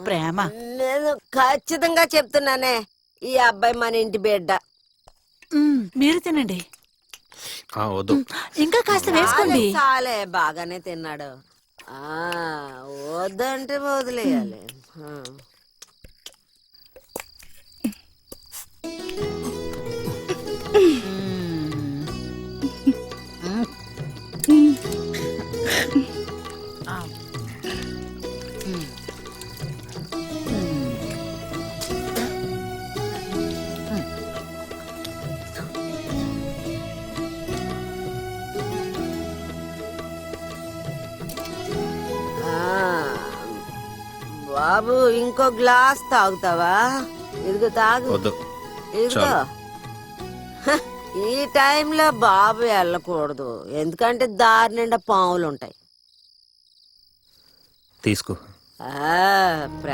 ప్రేమ. నేను ఖచ్చితంగా చెప్తున్నానే, ఈ అబ్బాయి మన ఇంటి బిడ్డ. మీరు తినండి. వద్దు. ఇంకా కాస్త వేసుకోండి. చాలే బాగానే తిన్నాడు. వద్దంటే వదిలేయాలి. బాబు ఇంకో గ్లాస్ తాగుతావా? ఇదిగో తాగు. వద్దు. ఇదిగో. ఈ టైంలో బాబు వెళ్ళకూడదు, ఎందుకంటే దారి నిండా పాములు ఉంటాయి. తీసుకో.